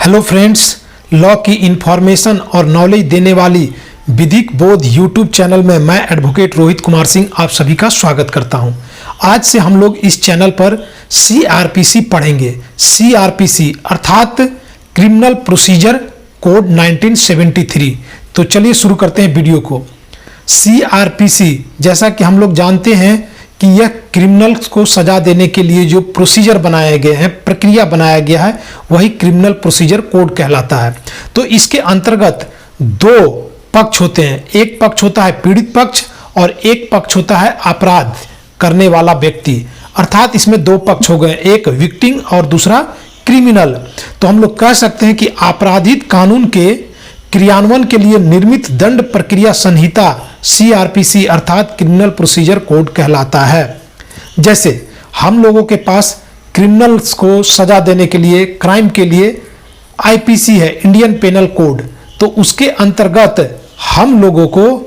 Hello friends, law की information और knowledge देने वाली विधिक बोध यूट्यूब चैनल में मैं एडवोकेट रोहित कुमार सिंह आप सभी का स्वागत करता हूं। आज से हम लोग इस चैनल पर सीआरपीसी पढ़ेंगे। सीआरपीसी अर्थात क्रिमिनल प्रोसीजर कोड 1973। तो चलिए शुरू करते हैं वीडियो को। सीआरपीसी जैसा कि हम लोग जानते हैं कि यह क्रिमिनल्स को सजा देने के लिए जो प्रोसीजर बनाए गए हैं, प्रक्रिया बनाया गया है, वही क्रिमिनल प्रोसीजर कोड कहलाता है। तो इसके अंतर्गत दो पक्ष होते हैं। एक पक्ष होता है पीड़ित पक्ष और एक पक्ष होता है अपराध करने वाला व्यक्ति। अर्थात इसमें दो पक्ष हो गए, एक विक्टिम और दूसरा क्रिमिनल। तो हम लोग कह सकते हैं कि आपराधिक कानून के क्रियान्वयन के लिए निर्मित दंड प्रक्रिया संहिता सीआरपीसी अर्थात क्रिमिनल प्रोसीजर कोड कहलाता है। जैसे हम लोगों के पास क्रिमिनल्स को सजा देने के लिए, क्राइम के लिए आईपीसी है, इंडियन पेनल कोड। तो उसके अंतर्गत हम लोगों को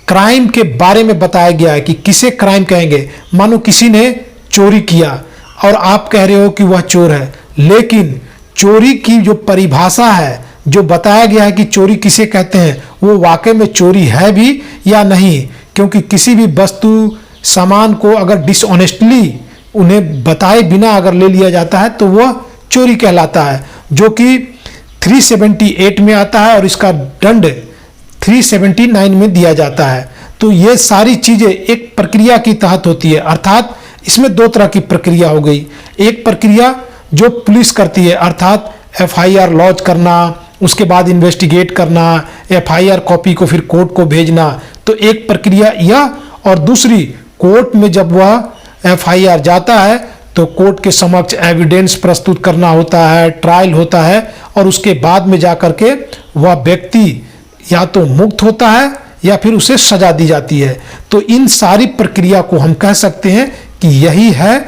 क्राइम के बारे में बताया गया है कि किसे क्राइम कहेंगे। मानो किसी ने चोरी किया और आप कह रहे हो कि वह चोर है, लेकिन चोरी की जो परिभाषा है, जो बताया गया है कि चोरी किसे कहते हैं, वो वाकई में चोरी है भी या नहीं। क्योंकि किसी भी वस्तु सामान को अगर डिसऑनेस्टली उन्हें बताए बिना अगर ले लिया जाता है तो वह चोरी कहलाता है, जो कि 378 में आता है और इसका दंड 379 में दिया जाता है। तो ये सारी चीजें एक प्रक्रिया की तहत होती है। अर्थात इसमें दो तरह की प्रक्रिया हो गई। एक प्रक्रिया जो पुलिस करती है, अर्थात एफआईआर लॉन्च करना, उसके बाद इन्वेस्टिगेट करना, एफआईआर कॉपी को फिर कोर्ट को भेजना। तो एक प्रक्रिया यह, और दूसरी कोर्ट में जब वह एफआईआर जाता है तो कोर्ट के समक्ष एविडेंस प्रस्तुत करना होता है, ट्रायल होता है और उसके बाद में जाकर के वह व्यक्ति या तो मुक्त होता है या फिर उसे सजा दी जाती है। तो इन सारी प्रक्रिया को हम कह सकते हैं कि यही है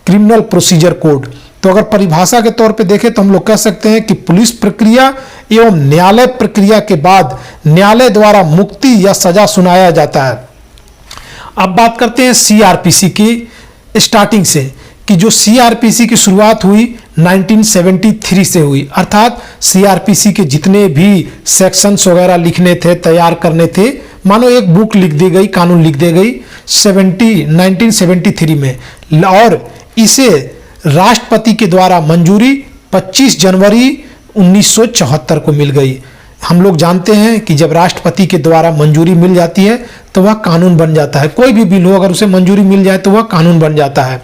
क्रिमिनल प्रोसीजर कोड। तो अगर परिभाषा के तौर पे देखें तो हम लोग कह सकते हैं कि पुलिस प्रक्रिया एवं न्यायालय प्रक्रिया के बाद न्यायालय द्वारा मुक्ति या सजा सुनाया जाता है। अब बात करते हैं सीआरपीसी की स्टार्टिंग से, कि जो सीआरपीसी की शुरुआत हुई 1973 से हुई। अर्थात सीआरपीसी के जितने भी सेक्शंस वगैरह लिखने थे, तैयार करने थे, मानो एक बुक लिख दी गई, कानून लिख दी गई 1973 में, और इसे राष्ट्रपति के द्वारा मंजूरी 25 जनवरी 1974 को मिल गई। हम लोग जानते हैं कि जब राष्ट्रपति के द्वारा मंजूरी मिल जाती है तो वह कानून बन जाता है। कोई भी बिल हो अगर उसे मंजूरी मिल जाए तो वह कानून बन जाता है।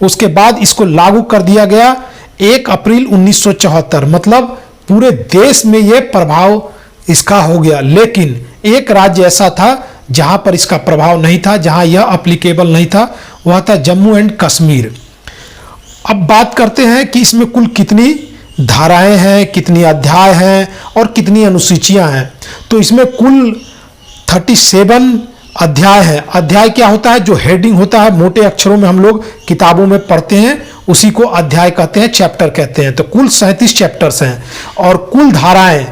उसके बाद इसको लागू कर दिया गया 1 अप्रैल 1974। मतलब पूरे देश में यह प्रभाव इसका हो गया। लेकिन एक राज्य ऐसा था जहां पर इसका प्रभाव नहीं था, जहां यह एप्लीकेबल नहीं था, वह था जम्मू एंड कश्मीर। अब बात करते हैं कि इसमें कुल कितनी धाराएं हैं, कितनी अध्याय हैं और कितनी अनुसूचियां हैं। तो इसमें कुल 37 अध्याय हैं। अध्याय क्या होता है? जो हेडिंग होता है, मोटे अक्षरों में हम लोग किताबों में पढ़ते हैं, उसी को अध्याय कहते हैं, चैप्टर कहते हैं। तो कुल 37 चैप्टर्स हैं। और कुल धाराएं,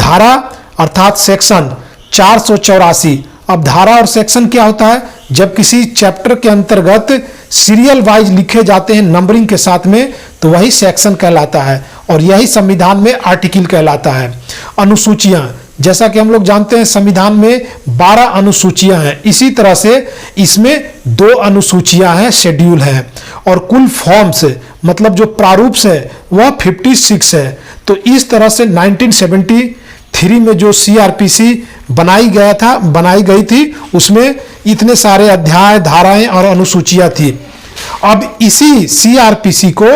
धारा अर्थात सेक्शन 484। अब धारा और सेक्शन क्या होता है? जब किसी चैप्टर के अंतर्गत सीरियल वाइज लिखे जाते हैं नंबरिंग के साथ में, तो वही सेक्शन कहलाता है और यही संविधान में आर्टिकल कहलाता है। अनुसूचियां, जैसा कि हम लोग जानते हैं संविधान में 12 अनुसूचियां हैं, इसी तरह से इसमें 2 अनुसूचियां हैं, शेड्यूल है। और कुल फॉर्म्स मतलब जो प्रारूप है वह 56 है। तो इस तरह से 1973 में जो सीआरपीसी बनाई गई थी, उसमें इतने सारे अध्याय, धाराएं और अनुसूचियां थी। अब इसी सीआरपीसी को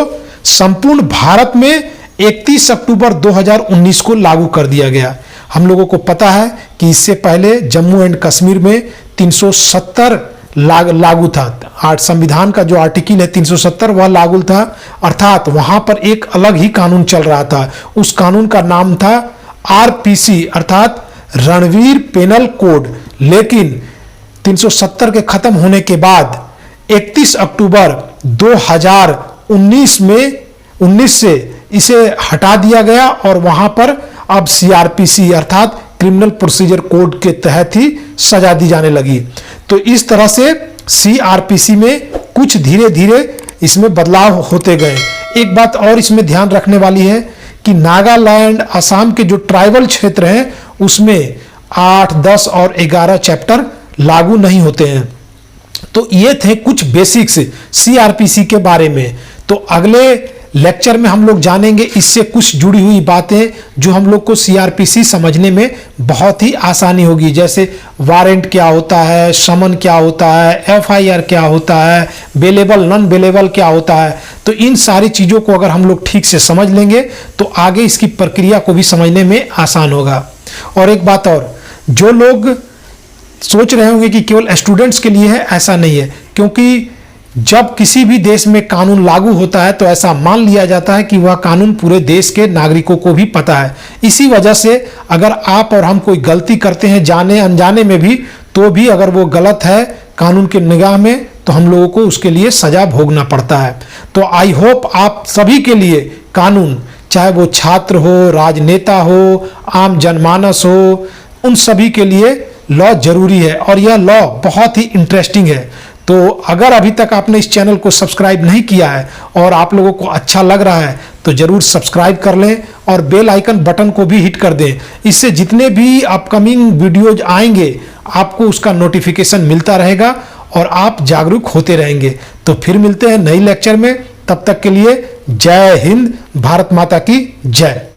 संपूर्ण भारत में 31 अक्टूबर 2019 को लागू कर दिया गया। हम लोगों को पता है कि इससे पहले जम्मू एंड कश्मीर में 370 लागू था। संविधान का जो आर्टिकल है 370 वह लागू था। अर्थात वहां पर एक अलग ही कानून चल रहा था। उस कानून का नाम था आरपीसी अर्थात रणवीर पेनल कोड। लेकिन 370 के खत्म होने के बाद 31 अक्टूबर 2019 से इसे हटा दिया गया और वहां पर अब सीआरपीसी अर्थात क्रिमिनल प्रोसीजर कोड के तहत ही सजा दी जाने लगी। तो इस तरह से सीआरपीसी में कुछ धीरे धीरे इसमें बदलाव होते गए। एक बात और इसमें ध्यान रखने वाली है कि नागालैंड, असम के जो ट्राइबल क्षेत्र हैं उसमें 8, 10 और 11 चैप्टर लागू नहीं होते हैं। तो ये थे कुछ बेसिक्स सीआरपीसी के बारे में। तो अगले लेक्चर में हम लोग जानेंगे इससे कुछ जुड़ी हुई बातें जो हम लोग को सीआरपीसी समझने में बहुत ही आसानी होगी, जैसे वारंट क्या होता है, समन क्या होता है, एफआईआर क्या होता है, बेलेबल नॉन बेलेबल क्या होता है। तो इन सारी चीज़ों को अगर हम लोग ठीक से समझ लेंगे तो आगे इसकी प्रक्रिया को भी समझने में आसान होगा। और एक बात और, जो लोग सोच रहे होंगे कि केवल स्टूडेंट्स के लिए है, ऐसा नहीं है, क्योंकि जब किसी भी देश में कानून लागू होता है तो ऐसा मान लिया जाता है कि वह कानून पूरे देश के नागरिकों को भी पता है। इसी वजह से अगर आप और हम कोई गलती करते हैं जाने अनजाने में भी, तो भी अगर वो गलत है कानून के निगाह में तो हम लोगों को उसके लिए सजा भोगना पड़ता है। तो आई होप आप सभी के लिए कानून, चाहे वो छात्र हो, राजनेता हो, आम जनमानस हो, उन सभी के लिए लॉ जरूरी है और यह लॉ बहुत ही इंटरेस्टिंग है। तो अगर अभी तक आपने इस चैनल को सब्सक्राइब नहीं किया है और आप लोगों को अच्छा लग रहा है तो जरूर सब्सक्राइब कर लें और बेल आइकन बटन को भी हिट कर दें। इससे जितने भी अपकमिंग वीडियोज आएंगे आपको उसका नोटिफिकेशन मिलता रहेगा और आप जागरूक होते रहेंगे। तो फिर मिलते हैं नई लेक्चर में, तब तक के लिए जय हिंद, भारत माता की जय।